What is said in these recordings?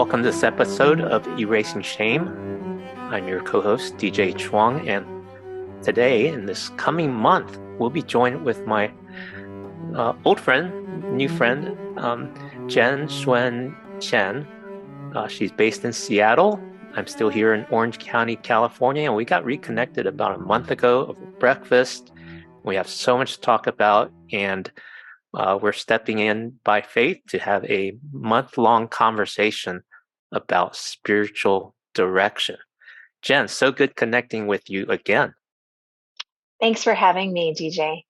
Welcome to this episode of Erasing Shame. I'm your co-host, DJ Chuang, and today, in this coming month, we'll be joined with my old friend, new friend, Jen Xuan Chen. She's based in Seattle. I'm still here in Orange County, California, and we got reconnected about a month ago over breakfast. We have so much to talk about, and we're stepping in by faith to have a month-long conversation about spiritual direction. Jen, so good connecting with you again. Thanks for having me, DJ.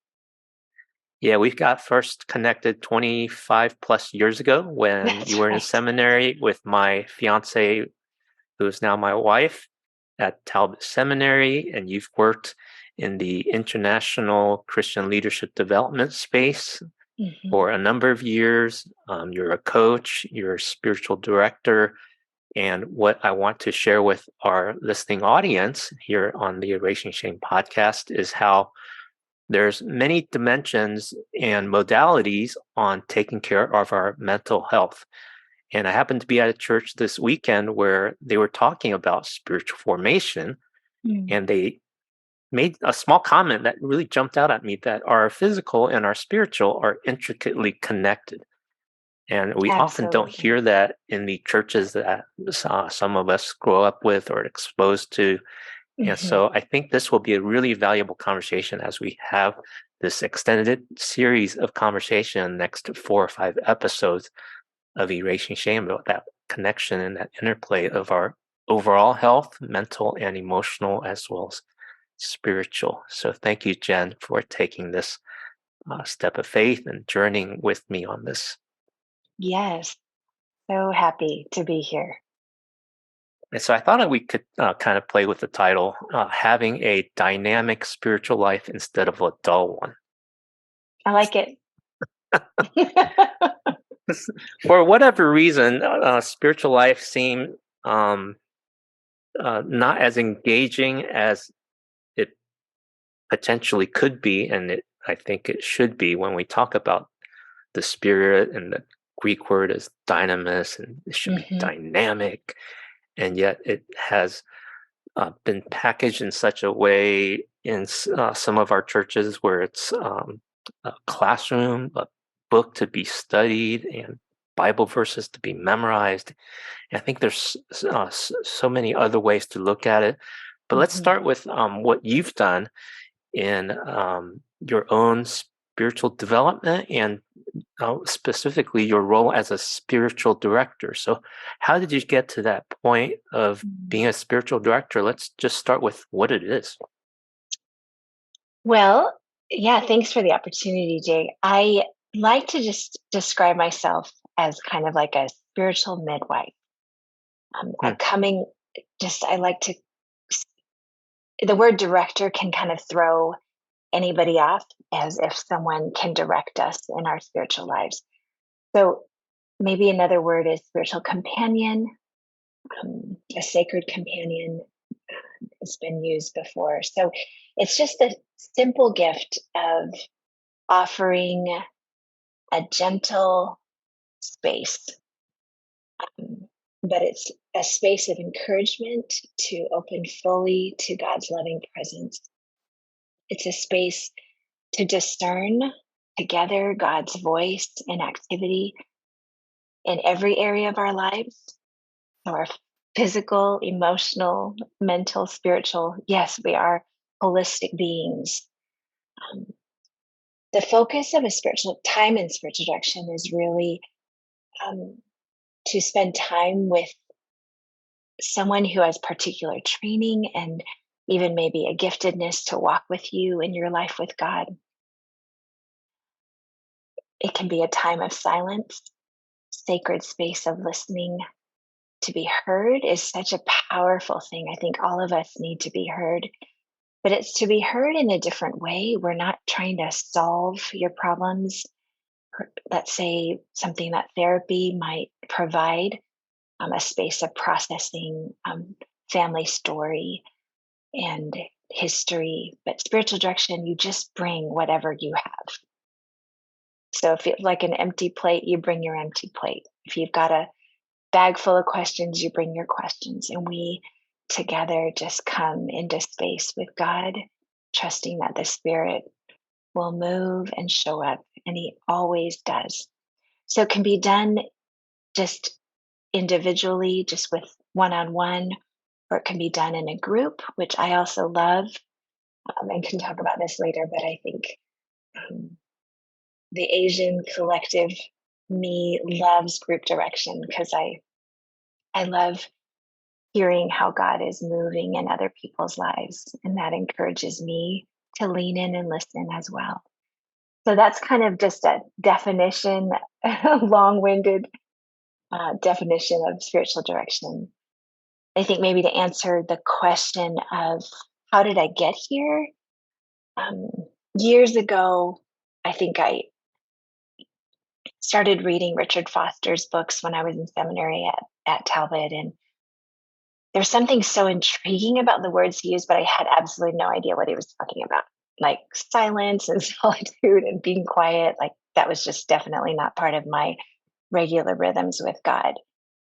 Yeah, we got first connected 25 plus years ago when That's you were in right. seminary with my fiance, who is now my wife, at Talbot Seminary, and you've worked in the international Christian leadership development space for a number of years. You're a coach, you're a spiritual director. And what I want to share with our listening audience here on the Erasing Shame podcast is how there's many dimensions and modalities on taking care of our mental health. And I happened to be at a church this weekend where they were talking about spiritual formation, and they made a small comment that really jumped out at me, that our physical and our spiritual are intricately connected. And we often don't Absolutely. hear that in the churches that some of us grow up with or exposed to. And hmm so I think this will be a really valuable conversation as we have this extended series of conversation, next 4 or 5 episodes of Erasing Shame, about that connection and that interplay of our overall health, mental and emotional, as well as spiritual. So thank you, Jen, for taking this step of faith and journeying with me on this. Yes. So happy to be here. And so I thought that we could kind of play with the title, Having a Dynamic Spiritual Life Instead of a Dull One. I like it. For whatever reason, spiritual life seemed not as engaging as it potentially could be, and I think it should be when we talk about the spirit, and the Greek word is dynamis, and it should be hmm dynamic, and yet it has been packaged in such a way in some of our churches where it's a classroom, a book to be studied, and Bible verses to be memorized. And I think there's so many other ways to look at it. But let's hmm start with what you've done in your own spiritual development, and specifically your role as a spiritual director. So, how did you get to that point of being a spiritual director? Let's just start with what it is. Well, yeah, thanks for the opportunity, Jay. I like to just describe myself as kind of like a spiritual midwife. Hmm. I like to, the word director can kind of throw anybody off, as if someone can direct us in our spiritual lives. So maybe another word is spiritual companion, a sacred companion has been used before. So it's just a simple gift of offering a gentle space, but it's a space of encouragement to open fully to God's loving presence. It's a space to discern together God's voice and activity in every area of our lives. So our physical, emotional, mental, spiritual. Yes, we are holistic beings. Um, the focus of a spiritual time in spiritual direction is really um, to spend time with someone who has particular training and even maybe a giftedness to walk with you in your life with God. It can be a time of silence, sacred space of listening. To be heard is such a powerful thing. I think all of us need to be heard, but it's to be heard in a different way. We're not trying to solve your problems. Let's say something that therapy might provide, a space of processing family story and history, but spiritual direction, you just bring whatever you have. So if it's like an empty plate, you bring your empty plate. If you've got bag full of questions, you bring your questions, and we together just come into space with God, trusting that the Spirit will move and show up, and He always does. So it can be done just individually, just with one on one, or it can be done in a group, which I also love, and can talk about this later. But I think um, the Asian collective me loves group direction because I love hearing how God is moving in other people's lives, and that encourages me to lean in and listen as well. So that's kind of just a definition, a long-winded definition of spiritual direction. I think maybe to answer the question of how did I get here? Um, Years ago, I think I started reading Richard Foster's books when I was in seminary at Talbot. And there's something so intriguing about the words he used, but I had absolutely no idea what he was talking about. Like silence and solitude and being quiet. Like that was just definitely not part of my regular rhythms with God.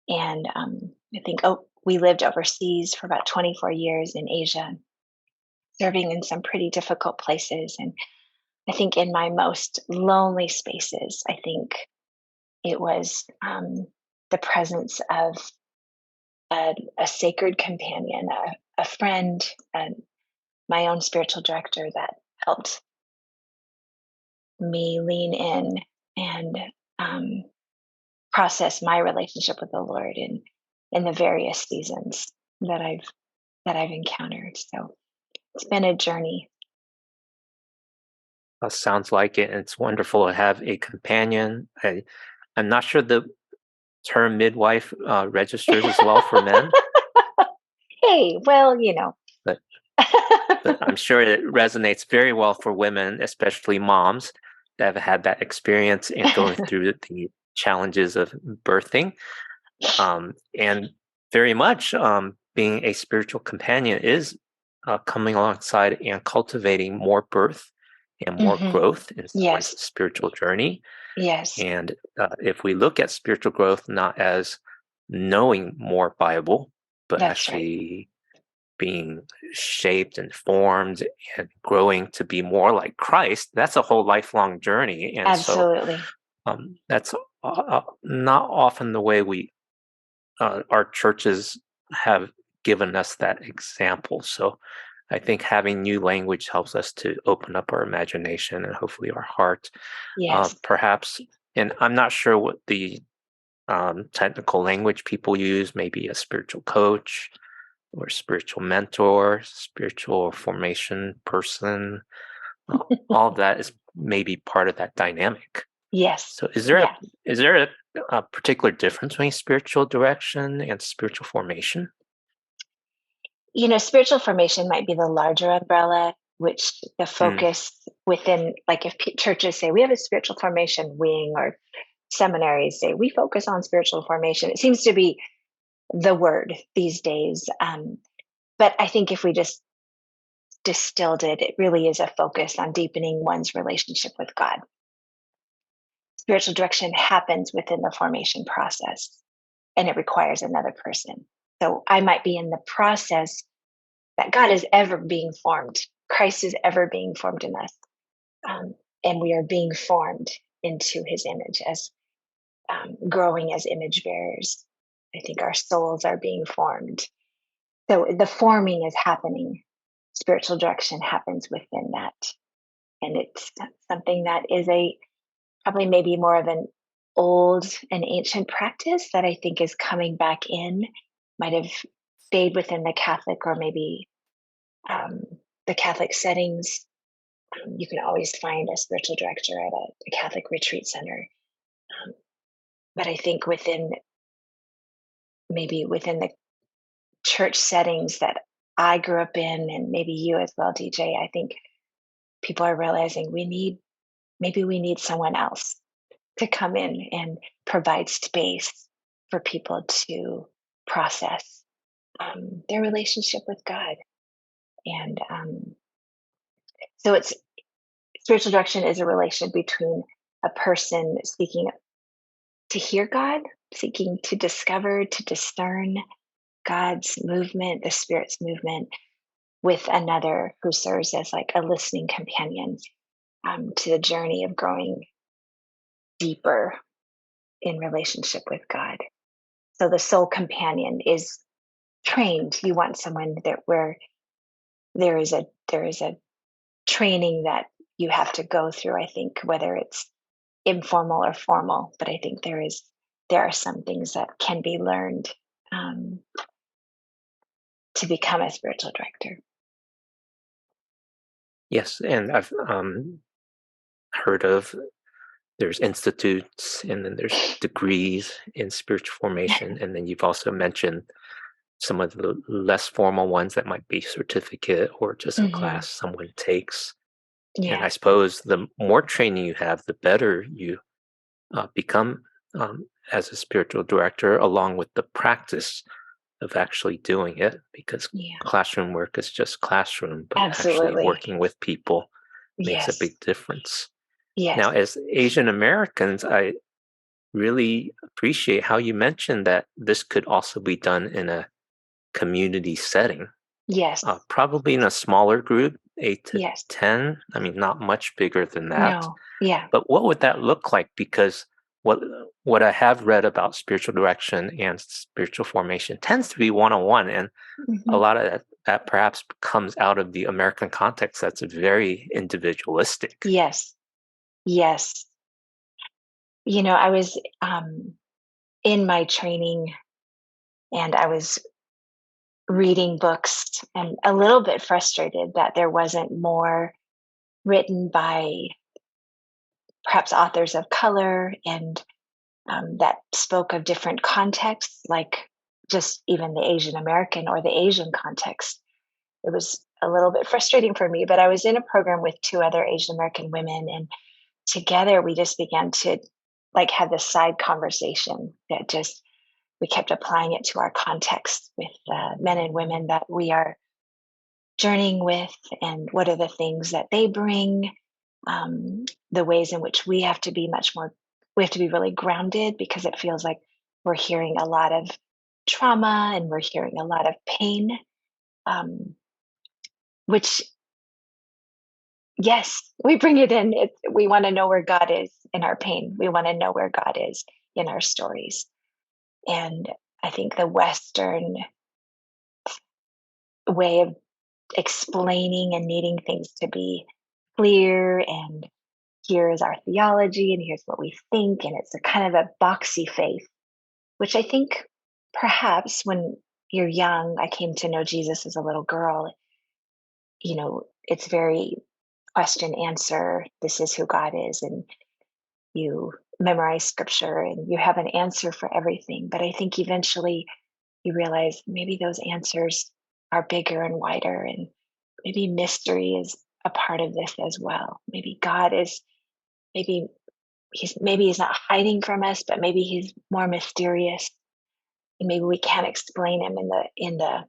And I think, we lived overseas for about 24 years in Asia, serving in some pretty difficult places. And I think in my most lonely spaces, I think it was the presence of a sacred companion, a friend, and my own spiritual director that helped me lean in and um, process my relationship with the Lord in the various seasons that I've encountered. So it's been a journey. Sounds like it. And it's wonderful to have a companion. I'm not sure the term midwife registers as well for men, Hey, well, you know. but I'm sure it resonates very well for women, especially moms that have had that experience and going through the challenges of birthing. And very much being a spiritual companion is coming alongside and cultivating more birth and more Hmm. growth in someone's Yes, spiritual journey. yes, And if we look at spiritual growth not as knowing more Bible, but that's right. actually being shaped and formed and growing to be more like Christ, that's a whole lifelong journey. And so Absolutely. that's not often the way our churches have given us that example. So I think having new language helps us to open up our imagination and hopefully our heart. Yes. Perhaps, and I'm not sure what the technical language people use, maybe a spiritual coach or spiritual mentor, spiritual formation person. All of that is maybe part of that dynamic. Yes. So Yeah. is there a particular difference between spiritual direction and spiritual formation? Spiritual formation might be the larger umbrella, which the Mm, focus within, like if churches say we have a spiritual formation wing, or seminaries say we focus on spiritual formation, it seems to be the word these days. But I think if we just distilled it, it really is a focus on deepening one's relationship with God. Spiritual direction happens within the formation process, and it requires another person. So I might be in the process that God is ever being formed. Christ is ever being formed in us. And we are being formed into his image as growing as image bearers. I think our souls are being formed. So the forming is happening. Spiritual direction happens within that. And it's something that is probably maybe more of an old and ancient practice that I think is coming back in, might have stayed within the Catholic or maybe um, the Catholic settings. You can always find a spiritual director at a Catholic retreat center. Um, but I think within the church settings that I grew up in, and maybe you as well, DJ, I think people are realizing we need someone else to come in and provide space for people to process their relationship with God. And so it's spiritual direction is a relation between a person seeking to hear God, seeking to discover, to discern God's movement, the Spirit's movement with another who serves as like a listening companion to the journey of growing deeper in relationship with God. So the soul companion is trained. You want someone that where there is a training that you have to go through. I think whether it's informal or formal, but I think there are some things that can be learned um, to become a spiritual director. Yes, and I've heard of there's institutes and then there's degrees in spiritual formation, and then you've also mentioned some of the less formal ones that might be certificate or just a Hmm. class someone takes. And I Yes, suppose the more training you have, the better you become as a spiritual director, along with the practice of actually doing it, because yeah, classroom work is just classroom, but actually absolutely. working with people makes a Yes, big difference. yes, Now, as Asian Americans, I really appreciate how you mentioned that this could also be done in a community setting, yes, probably in a smaller group, 8 to yes. 10. I mean, not much bigger than that. No, yeah. But what would that look like? Because what what I have read about spiritual direction and spiritual formation tends to be one-on-one, and a Hmm. lot of that perhaps comes out of the American context that's very individualistic. Yes, yes. I was in my training and I was reading books and a little bit frustrated that there wasn't more written by perhaps authors of color and that spoke of different contexts, like just even the Asian American or the Asian context. It was a little bit frustrating for me, but I was in a program with two other Asian American women, and together we just began to like have this side conversation that just we kept applying it to our context with men and women that we are journeying with, and what are the things that they bring, the ways in which we have to be really grounded because it feels like we're hearing a lot of trauma and we're hearing a lot of pain, um, which, yes, we bring it in. We want to know where God is in our pain. We want to know where God is in our stories. And I think the Western way of explaining and needing things to be clear and here is our theology and here's what we think, and it's a kind of a boxy faith, which I think perhaps when you're young, I came to know Jesus as a little girl. It's very question answer, this is who God is, and you memorize scripture and you have an answer for everything. But I think eventually you realize maybe those answers are bigger and wider, and maybe mystery is a part of this as well. Maybe God is, maybe he's not hiding from us, but maybe he's more mysterious, and maybe we can't explain him in the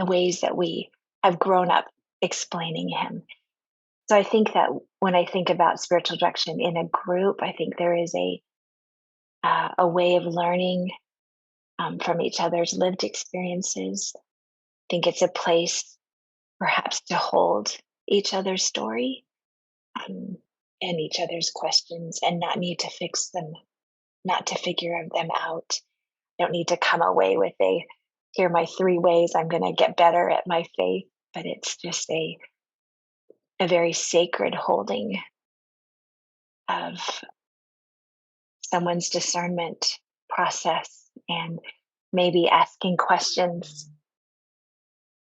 ways that we have grown up explaining him. So I think that when I think about spiritual direction in a group, I think there is a way of learning from each other's lived experiences. I think it's a place perhaps to hold each other's story, um, and each other's questions, and not need to fix them, not to figure them out. I don't need to come away with here are my three ways I'm going to get better at my faith, but it's just a very sacred holding of someone's discernment process, and maybe asking questions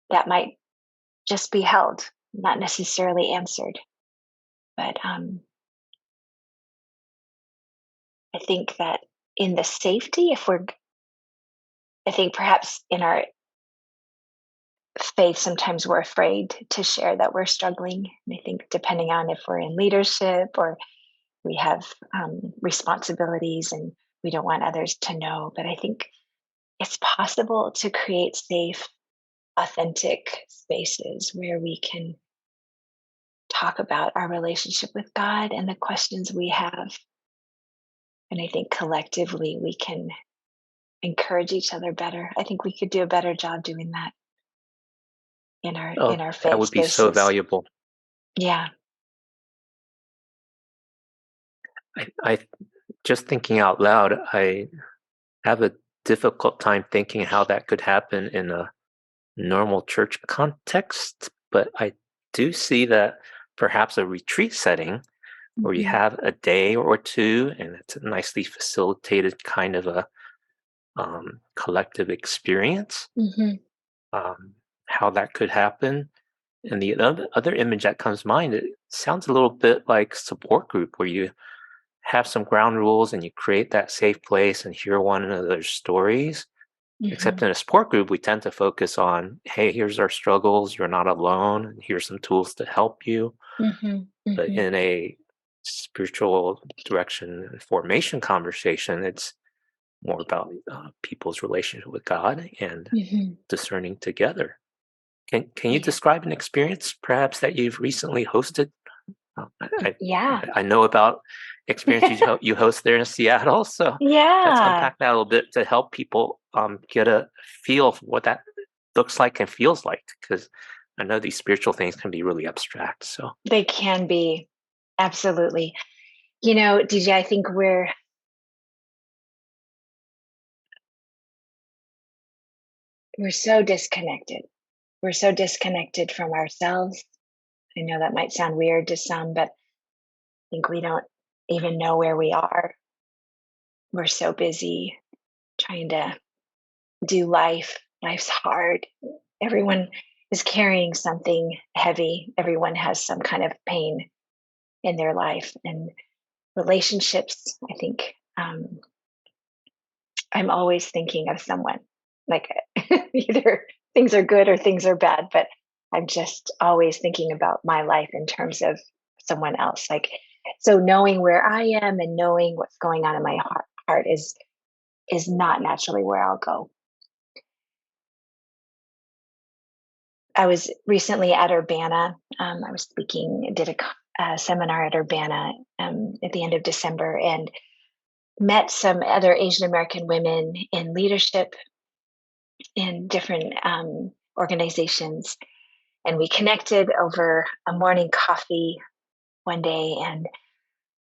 that might just be held, not necessarily answered. But I think that in the safety, I think perhaps in our faith, sometimes we're afraid to share that we're struggling. And I think depending on if we're in leadership or we have responsibilities and we don't want others to know. But I think it's possible to create safe, authentic spaces where we can talk about our relationship with God and the questions we have, And I think collectively we can encourage each other better. I think we could do a better job doing that Oh, in our that faith would be so spaces. valuable. Yeah. I just thinking out loud, I have a difficult time thinking how that could happen in a normal church context, but I do see that perhaps a retreat setting where you Hmm. have a day or two and it's a nicely facilitated kind of a collective experience, Hmm. um, how that could happen. And the other image that comes to mind, it sounds a little bit like support group where you have some ground rules and you create that safe place and hear one another's stories. Except Hmm. in a support group, we tend to focus on, hey, here's our struggles, you're not alone, and here's some tools to help you. Hmm. But Hmm. in a spiritual direction and formation conversation, it's more about people's relationship with God and Hmm. discerning together. Can you Yeah. describe an experience perhaps that you've recently hosted? Uh, I, Yeah. I know about experiences you host there in Seattle, so let's Yeah. unpack that a little bit to help people get a feel for what that looks like and feels like. Because I know these spiritual things can be really abstract. So, They can be. Absolutely. DJ, I think we're so disconnected. We're so disconnected from ourselves. I know that might sound weird to some, but I think we don't even know where we are. We're so busy trying to do life. Life's hard. Everyone is carrying something heavy. Everyone has some kind of pain in their life. And relationships, I think, I'm always thinking of someone. Like either things are good or things are bad, but I'm just always thinking about my life in terms of someone else. Like, so knowing where I am and knowing what's going on in my heart is not naturally where I'll go. I was recently at Urbana. I was speaking, did a seminar at Urbana at the end of December, and met some other Asian American women in leadership in different organizations. And we connected over a morning coffee one day. And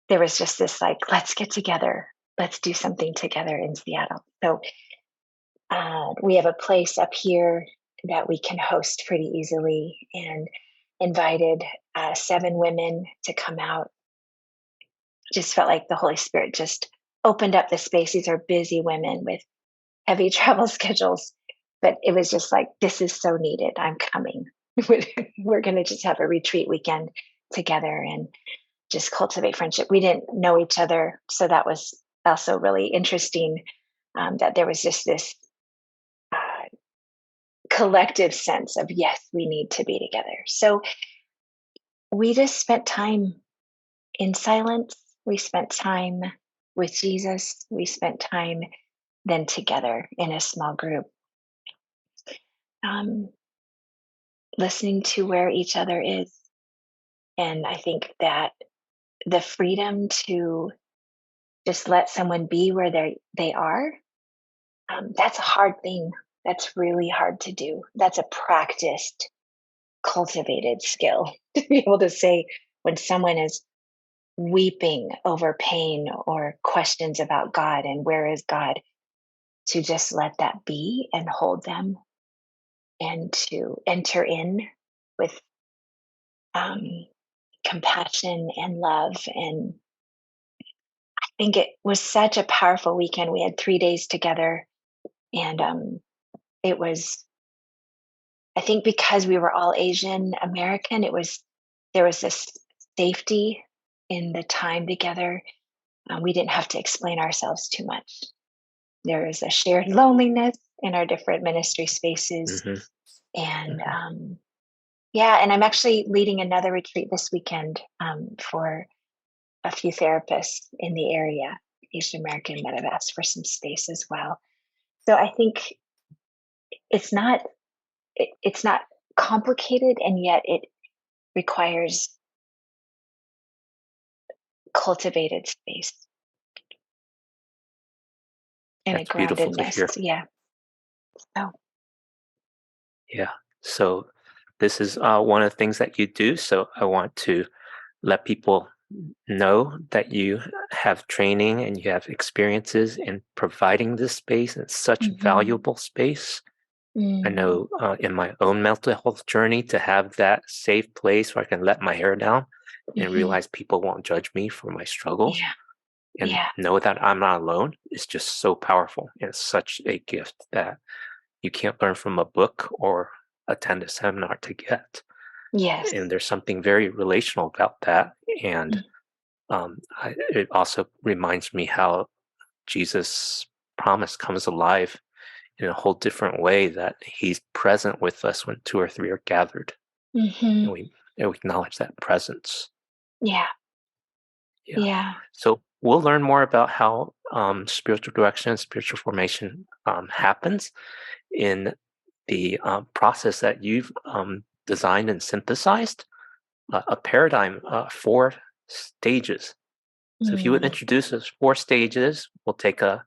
there was just this like, let's get together, let's do something together in Seattle. So we have a place up here that we can host pretty easily, and invited 7 women to come out. Just felt like the Holy Spirit just opened up the space. These are busy women with heavy travel schedules, but it was just like, this is so needed. I'm coming. We're going to just have a retreat weekend together and just cultivate friendship. We didn't know each other, so that was also really interesting, that there was just this uh, collective sense of, yes, we need to be together. So we just spent time in silence. We spent time with Jesus. We spent time then together in a small group, um, listening to where each other is. And I think that the freedom to just let someone be where they are, that's a hard thing. That's really hard to do. That's a practiced, cultivated skill to be able to say when someone is weeping over pain or questions about God and where is God, to just let that be and hold them, and to enter in with um, compassion and love. And I think it was such a powerful weekend. We had 3 days together, and it was, I think, because we were all Asian American, there was this safety in the time together. We didn't have to explain ourselves too much. There was a shared loneliness in our different ministry spaces, mhm, and mhm. yeah. And I'm actually leading another retreat this weekend, for a few therapists in the area, Asian American, that have asked for some space as well. So I think it's not it's not complicated, and yet it requires cultivated space. and a That's beautiful to groundedness. hear. Yeah. So, Yeah. So this is one of the things that you do. So I want to let people know that you have training and you have experiences in providing this space. And it's such a mhm. valuable space. I Mm, know in my own mental health journey to have that safe place where I can let my hair down and mhm. realize people won't judge me for my struggles Yeah. and Yeah. know that I'm not alone is just so powerful. And it's such a gift that you can't learn from a book or attend a seminar to get. Yes. And there's something very relational about that. And Mm, it also reminds me how Jesus' promise comes alive in a whole different way, that he's present with us when two or three are gathered. mhm. And we acknowledge that presence. Yeah. Yeah. Yeah. So we'll learn more about how spiritual direction and spiritual formation happens in the process that you've designed and synthesized, a paradigm, 4 stages. So if you would Mm, introduce those 4 stages, we'll take a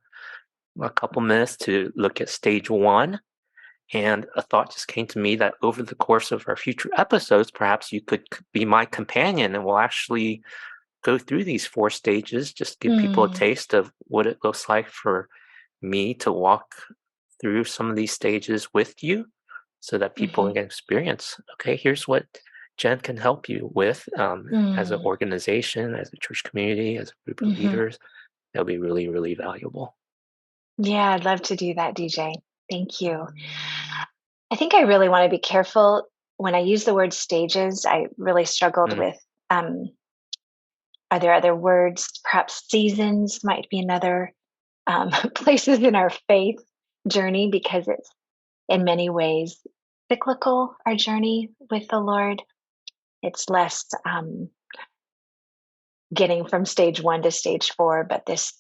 couple minutes to look at stage 1. And a thought just came to me that over the course of our future episodes, perhaps you could be my companion and we'll actually go through these 4 stages, just give people a mm, taste of what it looks like for me to walk through some of these stages with you so that people mhm, can experience, okay, here's what Jen can help you with as an mm, organization, as a church community, as a group of mhm. leaders. That'll be really, really valuable. Yeah, I'd love to do that, DJ. Thank you. I think I really want to be careful when I use the word stages. I really struggled Mm, with are there other words? Perhaps seasons might be another places in our faith journey because it's in many ways cyclical, our journey with the Lord. It's less getting from stage one to stage four, but this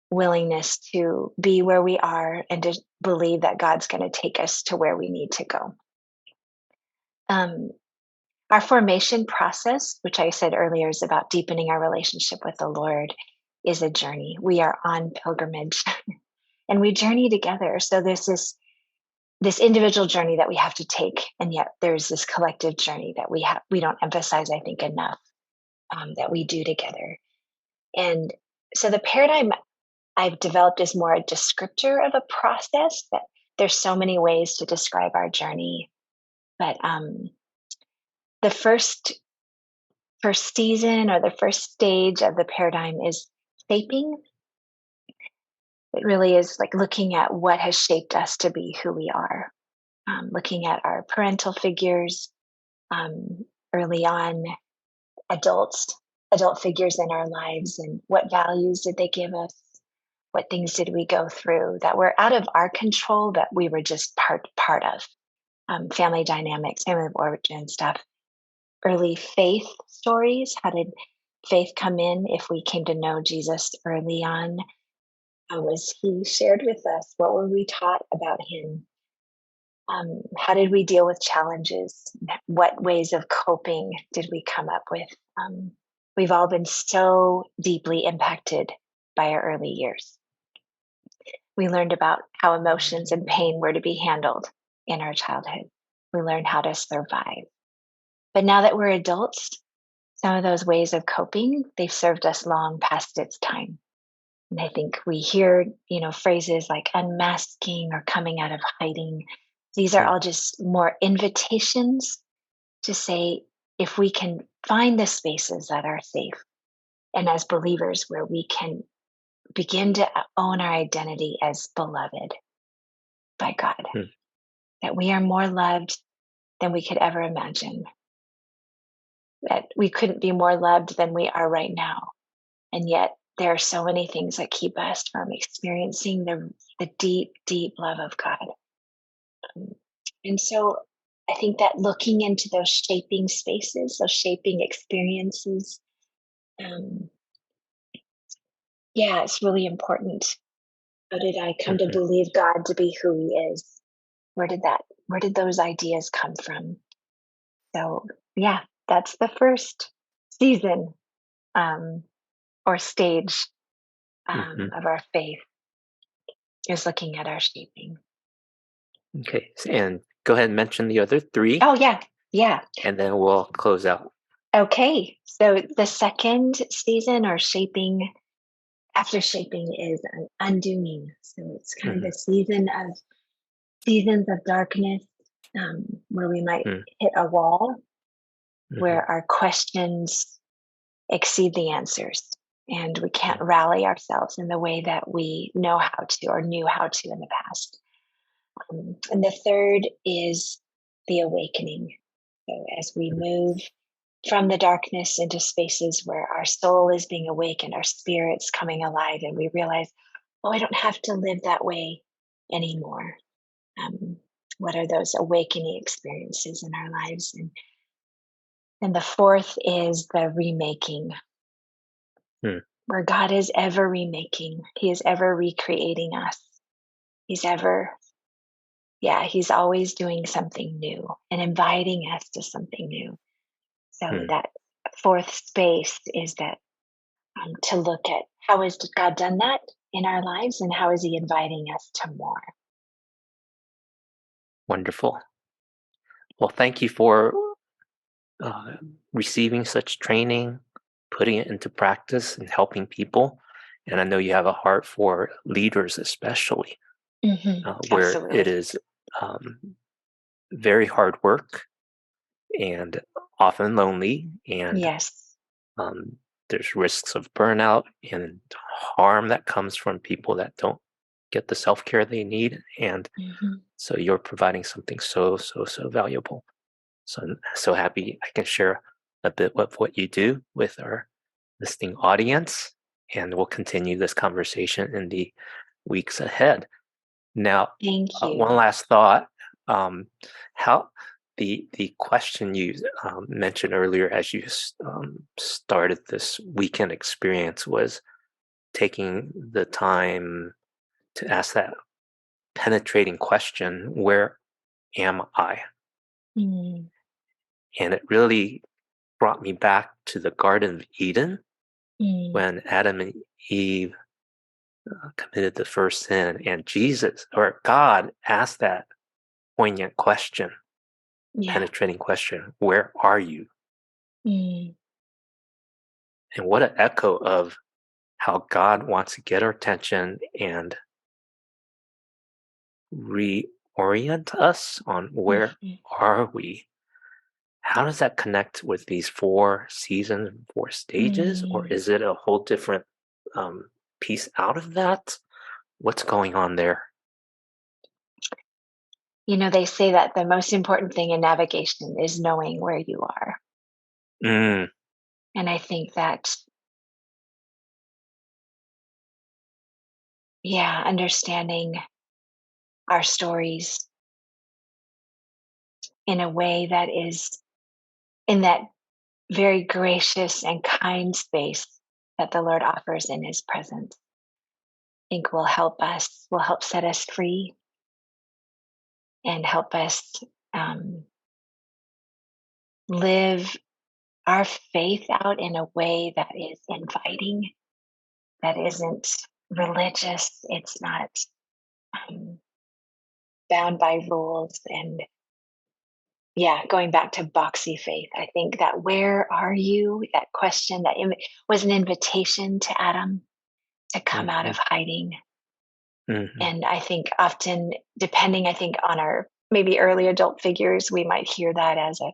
willingness to be where we are and to believe that God's going to take us to where we need to go. Um, our formation process, which I said earlier is about deepening our relationship with the Lord, is a journey. We are on pilgrimage and we journey together. So there's this individual journey that we have to take, and yet there's this collective journey that we don't emphasize, I think, enough, that we do together. And so the paradigm I've developed is more a descriptor of a process, that there's so many ways to describe our journey. But the first season or the first stage of the paradigm is shaping. It really is like looking at what has shaped us to be who we are, looking at our parental figures, um, early on, adults, adult figures in our lives, and what values did they give us? What things did we go through that were out of our control that we were just part of? Family dynamics, family of origin stuff, early faith stories. How did faith come in if we came to know Jesus early on? How was he shared with us? What were we taught about him? How did we deal with challenges? What ways of coping did we come up with? We've all been so deeply impacted by our early years. We learned about how emotions and pain were to be handled in our childhood. We learned how to survive. But now that we're adults, some of those ways of coping, they've served us long past its time. And I think we hear, phrases like unmasking or coming out of hiding. These are mm, all just more invitations to say, if we can find the spaces that are safe, and as believers where we can begin to own our identity as beloved by God, mm. that we are more loved than we could ever imagine, that we couldn't be more loved than we are right now. And yet, there are so many things that keep us from experiencing the deep, deep love of God. Um, And so I think that looking into those shaping spaces, those shaping experiences, um, yeah, it's really important. How did I come to Mhm. believe God to be who He is? Where did those ideas come from? So, yeah, that's the first season, um, or stage Hmm. of our faith is looking at our shaping. Okay. And go ahead and mention the other three, Oh, yeah. Yeah. and then we'll close out. Okay. So the second season or shaping after shaping is an undoing. So it's kind of Hmm. a seasons of darkness, where we might hit a wall, Hmm. where our questions exceed the answers and we can't rally ourselves in the way that we know how to or knew how to in the past. And the third is the awakening. So as we move from the darkness into spaces where our soul is being awakened, our spirit's coming alive, and we realize, oh, I don't have to live that way anymore. Um, what are those awakening experiences in our lives? And the fourth is the remaking, Hmm. where God is ever remaking. He is ever recreating us. He's ever, yeah, He's always doing something new and inviting us to something new. So Hmm. that fourth space is that, to look at how has God done that in our lives and how is He inviting us to more. Wonderful. Well, thank you for uh, receiving such training, putting it into practice, and helping people. And I know you have a heart for leaders, especially where it Absolutely. is um, very hard work and often lonely, and Yes. um, there's risks of burnout and harm that comes from people that don't get the self care they need. And Hmm. so you're providing something so valuable. So I'm so happy I can share a bit of what you do with our listening audience, and we'll continue this conversation in the weeks ahead. Now, Thank one you. last thought: um, how the question you mentioned earlier as you started this weekend experience was taking the time to ask that penetrating question, "Where am I?" Mm, And it really brought me back to the Garden of Eden mm, when Adam and Eve committed the first sin, and Jesus or God asked that poignant question, yeah. penetrating question, "Where are you?" Mm, And what an echo of how God wants to get our attention and reorient us on where mhm, are we. How does that connect with these four seasons, four stages, or mm. is it a whole different um, piece out of that? What's going on there? They say that the most important thing in navigation is knowing where you are. Mm, And I think that, yeah, understanding our stories in a way that is in that very gracious and kind space that the Lord offers in His presence, I think will help set us free and help us, um, live our faith out in a way that is inviting, that isn't religious, it's not, um, bound by rules. And yeah, going back to boxy faith, I think that where are you? That question was an invitation to Adam to come out mhm, of hiding. mhm, And I think often, depending, I think, on our maybe early adult figures, we might hear that as a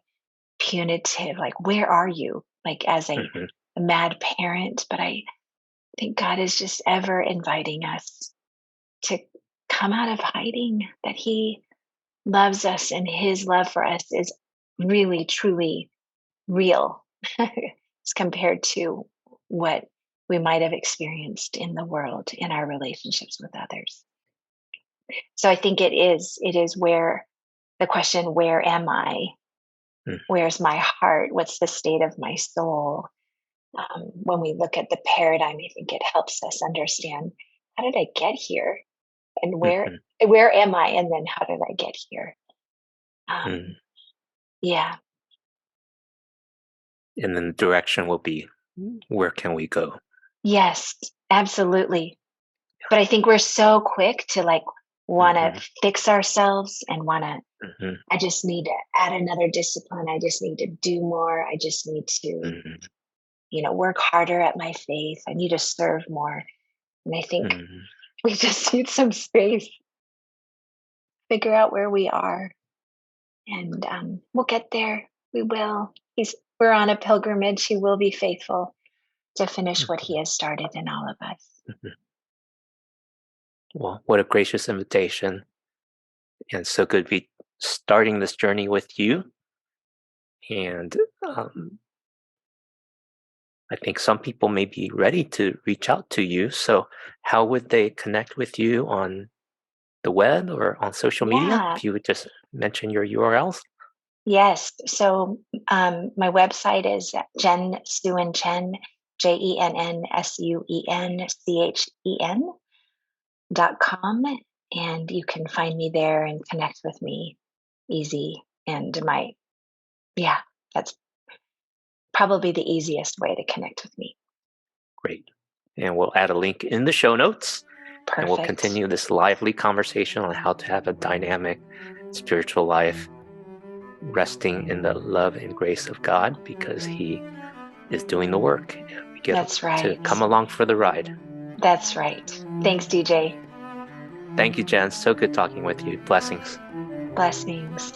punitive, like, where are you? Like as mhm, a mad parent. But I think God is just ever inviting us to come out of hiding, that He loves us and His love for us is really, truly real as compared to what we might have experienced in the world in our relationships with others. So I think it is where the question, where am I? mm. Where's my heart? What's the state of my soul? When we look at the paradigm, I think it helps us understand, how did I get here, and Mhm, where am I, and then how did I get here? mm. Um, yeah, And then the direction will be, where can we go? yes, Absolutely. But I think we're so quick to like want to Mhm, fix ourselves and want to, mhm, I just need to add another discipline. I just need to do more. I just need to, mhm, work harder at my faith. I need to serve more. And I think mhm, we just need some space, figure out where we are, and we'll get there. We will. We're on a pilgrimage. He will be faithful to finish what he has started in all of us. mhm. Well, what a gracious invitation, and so good to be starting this journey with you. And I think some people may be ready to reach out to you. So, how would they connect with you on the web or on social media? Yeah. If you would just mention your URLs. Yes. So my website is Jen Suen Chen, JenSuenChen.com. And you can find me there and connect with me easy. And yeah, that's probably the easiest way to connect with me. Great. And we'll add a link in the show notes, and we'll Perfect. continue this lively conversation on how to have a dynamic spiritual life, resting in the love and grace of God because He is doing the work. And we get That's to right. come along for the ride. That's right. Thanks, DJ. Thank you, Jen. So good talking with you. Blessings. Blessings.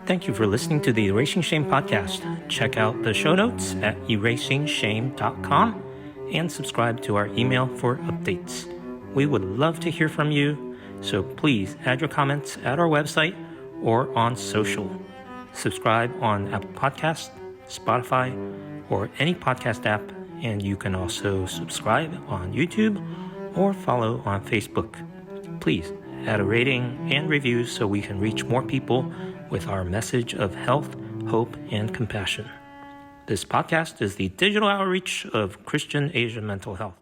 Thank you for listening to the Erasing Shame podcast. Check out the show notes at erasingshame.com and subscribe to our email for updates. We would love to hear from you, so please add your comments at our website or on social. Subscribe on Apple Podcasts, Spotify, or any podcast app, and you can also subscribe on YouTube or follow on Facebook. Please add a rating and review so we can reach more people with our message of health, hope, and compassion. This podcast is the digital outreach of Christian Asia Mental Health.